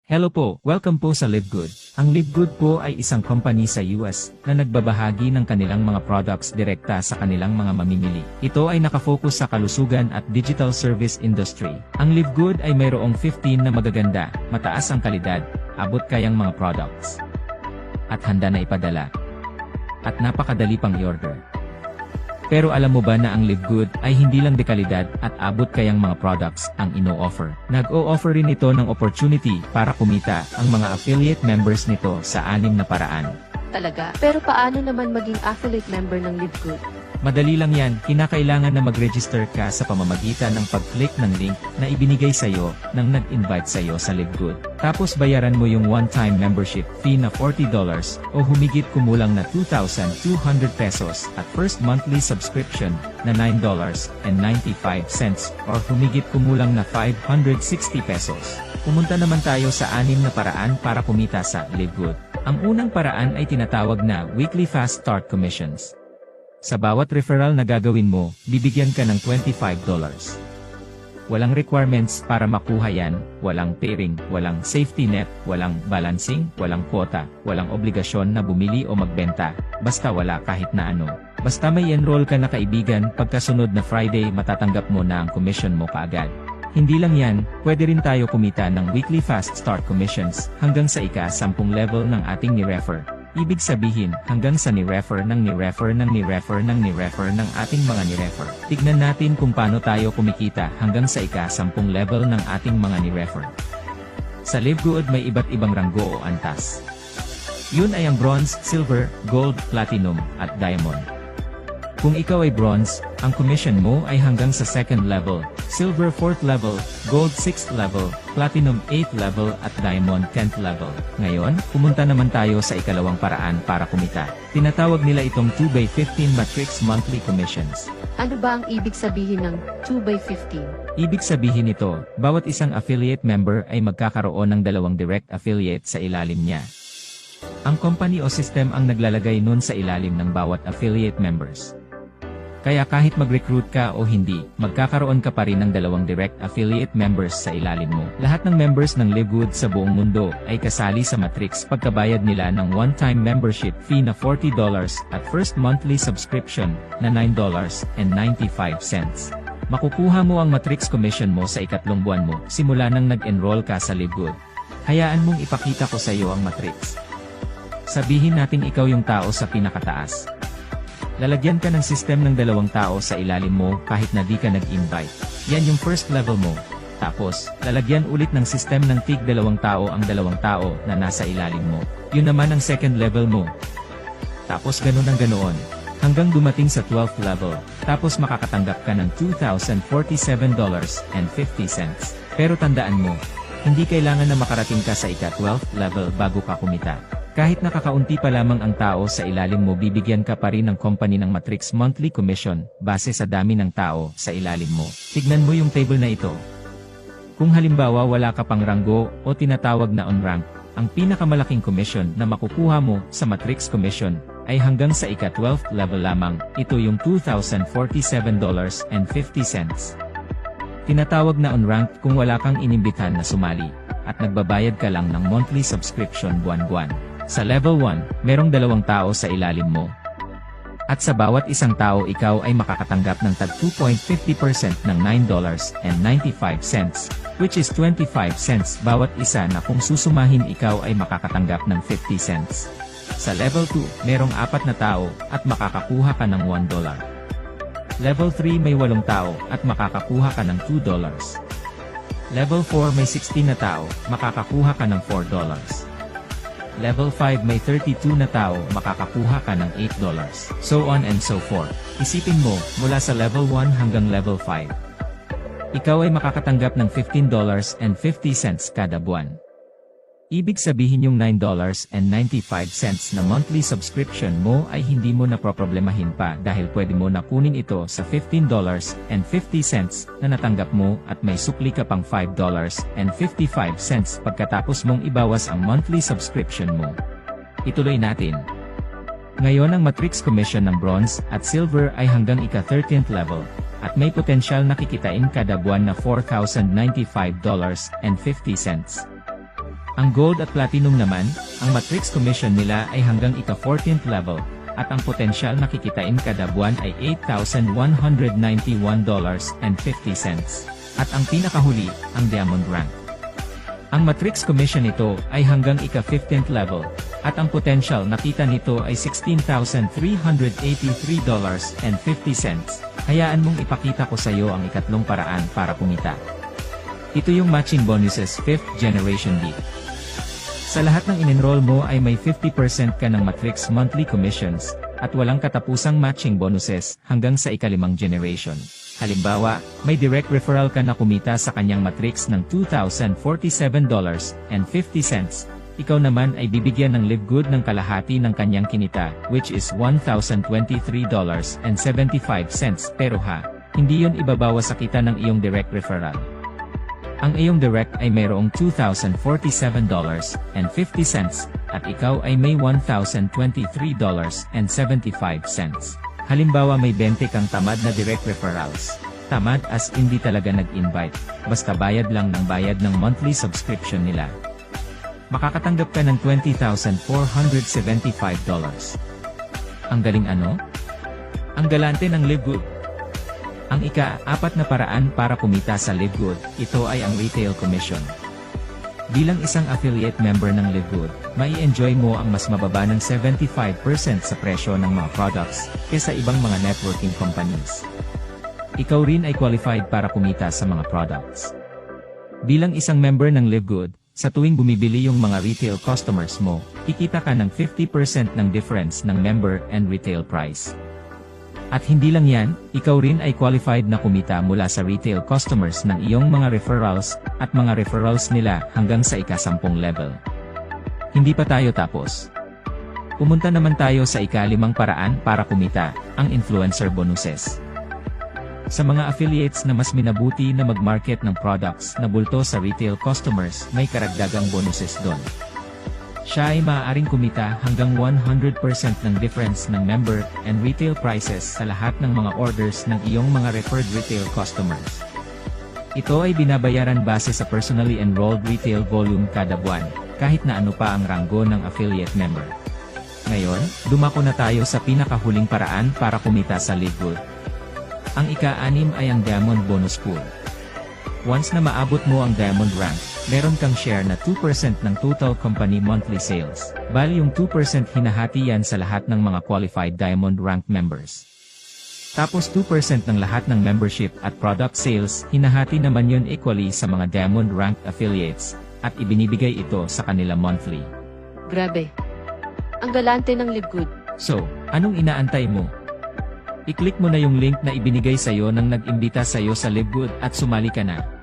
Hello po, welcome po sa LiveGood. Ang LiveGood po ay isang company sa US na nagbabahagi ng kanilang mga products direkta sa kanilang mga mamimili. Ito ay nakafocus sa kalusugan at digital service industry. Ang LiveGood ay mayroong 15 na magaganda, mataas ang kalidad, abot kayang mga products. At handa na ipadala. At napakadali pang i-order. Pero alam mo ba na ang LiveGood ay hindi lang dekalidad at abot kayang mga products ang ino-offer. Nag-o-offer rin ito ng opportunity para kumita ang mga affiliate members nito sa 6 na paraan. Talaga? Pero paano naman maging affiliate member ng LiveGood? Madali lang yan, kinakailangan na mag-register ka sa pamamagitan ng pag-click ng link na ibinigay sa'yo ng nag-invite sa'yo sa LiveGood. Tapos bayaran mo yung one-time membership fee na $40 o humigit kumulang na 2,200 pesos at first monthly subscription na $9.95 or humigit kumulang na 560 pesos. Pumunta naman tayo sa 6 na paraan para kumita sa LiveGood. Ang unang paraan ay tinatawag na Weekly Fast Start Commissions. Sa bawat referral na gagawin mo, bibigyan ka ng $25. Walang requirements para makuha yan, walang pairing, walang safety net, walang balancing, walang quota, walang obligasyon na bumili o magbenta, basta wala kahit na ano. Basta may enroll ka na kaibigan, pagkasunod na Friday matatanggap mo na ang commission mo kaagad. Hindi lang yan, pwede rin tayo kumita ng Weekly Fast Start Commissions hanggang sa ika-10 level ng ating ni-refer. Ibig sabihin, hanggang sa ni-refer ng ni-refer ng ni-refer ng ni-refer ng ating mga ni-refer. Tignan natin kung paano tayo kumikita hanggang sa ika-10 level ng ating mga ni-refer. Sa LiveGood may iba't ibang ranggo o antas. Yun ay ang bronze, silver, gold, platinum, at diamond. Kung ikaw ay bronze, ang commission mo ay hanggang sa 2nd level, silver 4th level, gold 6th level, platinum 8th level at diamond 10th level. Ngayon, pumunta naman tayo sa ikalawang paraan para kumita. Tinatawag nila itong 2x15 matrix monthly commissions. Ano ba ang ibig sabihin ng 2x15? Ibig sabihin nito, bawat isang affiliate member ay magkakaroon ng 2 direct affiliate sa ilalim niya. Ang company o system ang naglalagay nun sa ilalim ng bawat affiliate members. Kaya kahit mag-recruit ka o hindi, magkakaroon ka pa rin ng 2 direct affiliate members sa ilalim mo. Lahat ng members ng LiveGood sa buong mundo ay kasali sa matrix pagkabayad nila ng one-time membership fee na $40 at first monthly subscription na $9.95. Makukuha mo ang matrix commission mo sa ikatlong buwan mo simula nang nag-enroll ka sa LiveGood. Hayaan mong ipakita ko sa iyo ang matrix. Sabihin nating ikaw yung tao sa pinakataas. Lalagyan ka ng system ng 2 tao sa ilalim mo kahit na di ka nag-invite. Yan yung first level mo. Tapos, lalagyan ulit ng system ng tig 2 tao ang 2 tao na nasa ilalim mo. Yun naman ang second level mo. Tapos ganun ang ganoon. Hanggang dumating sa 12th level. Tapos makakatanggap ka ng $2,047.50. Pero tandaan mo, hindi kailangan na makarating ka sa ika-12th level bago ka kumita. Kahit nakakaunti pa lamang ang tao sa ilalim mo, bibigyan ka pa rin ng company ng matrix monthly commission base sa dami ng tao sa ilalim mo. Tignan mo yung table na ito. Kung halimbawa wala ka pang ranggo o tinatawag na on-rank, ang pinakamalaking commission na makukuha mo sa matrix commission ay hanggang sa ika-12th level lamang. Ito yung $2,047.50. Tinatawag na on-rank kung wala kang inimbitahan na sumali at nagbabayad ka lang ng monthly subscription buwan-buwan. Sa level 1, merong 2 tao sa ilalim mo. At sa bawat isang tao ikaw ay makakatanggap ng tag 2.50% ng $9.95, which is 25 cents bawat isa na kung susumahin ikaw ay makakatanggap ng 50 cents. Sa level 2, merong 4 na tao at makakakuha ka ng $1. Level 3 may 8 tao at makakakuha ka ng $2. Level 4 may 16 na tao, makakakuha ka ng $4. Level 5 may 32 na tao, makakakuha ka ng $8. So on and so forth. Isipin mo, mula sa level 1 hanggang level 5. Ikaw ay makakatanggap ng $15.50 kada buwan. Ibig sabihin yung $9.95 na monthly subscription mo ay hindi mo na problemahin pa dahil pwede mo na kunin ito sa $15.50 na natanggap mo at may sukli ka pang $5.55 pagkatapos mong ibawas ang monthly subscription mo. Ituloy natin. Ngayon ang matrix commission ng bronze at silver ay hanggang ika-13th level at may potensyal na kikitain kada buwan na $4,095.50. Ang Gold at Platinum naman, ang matrix commission nila ay hanggang ika-14th level, at ang potensyal na kikitain kada buwan ay $8,191.50. At ang pinakahuli, ang Diamond Rank. Ang matrix commission nito ay hanggang ika-15th level, at ang potential na kita nito ay $16,383.50. Hayaan mong ipakita ko sa iyo ang ikatlong paraan para kumita. Ito yung matching bonuses 5th generation league. Sa lahat ng in-enroll mo ay may 50% ka ng matrix monthly commissions, at walang katapusang matching bonuses hanggang sa ika-5 generation. Halimbawa, may direct referral ka na kumita sa kanyang matrix ng $2,047.50. Ikaw naman ay bibigyan ng Live Good ng kalahati ng kanyang kinita, which is $1,023.75. Pero hindi yon ibabawa sa kita ng iyong direct referral. Ang iyong direct ay mayroong $2,047.50 at ikaw ay may $1,023.75. Halimbawa may 20 kang tamad na direct referrals. Tamad as hindi talaga nag-invite, basta bayad lang ng bayad ng monthly subscription nila. Makakatanggap ka ng $20,475. Ang galing ano? Ang galante ng Live Good. Ang ika-4 na paraan para kumita sa Live Good, ito ay ang retail commission. Bilang isang affiliate member ng Live Good, mai-enjoy mo ang mas mababa ng 75% sa presyo ng mga products, kaysa ibang mga networking companies. Ikaw rin ay qualified para kumita sa mga products. Bilang isang member ng Live Good, sa tuwing bumibili yung mga retail customers mo, kikita ka ng 50% ng difference ng member and retail price. At hindi lang yan, ikaw rin ay qualified na kumita mula sa retail customers ng iyong mga referrals, at mga referrals nila hanggang sa ika-10 level. Hindi pa tayo tapos. Pumunta naman tayo sa ika-5 paraan para kumita, ang influencer bonuses. Sa mga affiliates na mas minabuti na mag-market ng products na bulto sa retail customers, may karagdagang bonuses doon. Siya ay maaaring kumita hanggang 100% ng difference ng member and retail prices sa lahat ng mga orders ng iyong mga referred retail customers. Ito ay binabayaran base sa personally enrolled retail volume kada buwan, kahit na ano pa ang ranggo ng affiliate member. Ngayon, dumako na tayo sa pinakahuling paraan para kumita sa Live Good. Ang ika-6 ay ang Diamond Bonus Pool. Once na maabot mo ang Diamond Rank, meron kang share na 2% ng total company monthly sales. Bali yung 2% hinahati yan sa lahat ng mga qualified Diamond Rank members. Tapos 2% ng lahat ng membership at product sales, hinahati naman yun equally sa mga Diamond Rank affiliates, at ibinibigay ito sa kanila monthly. Grabe. Ang galante ng Live Good. So, anong inaantay mo? I-click mo na yung link na ibinigay sa'yo nang nag-imbita sa'yo sa Live Good at sumali ka na.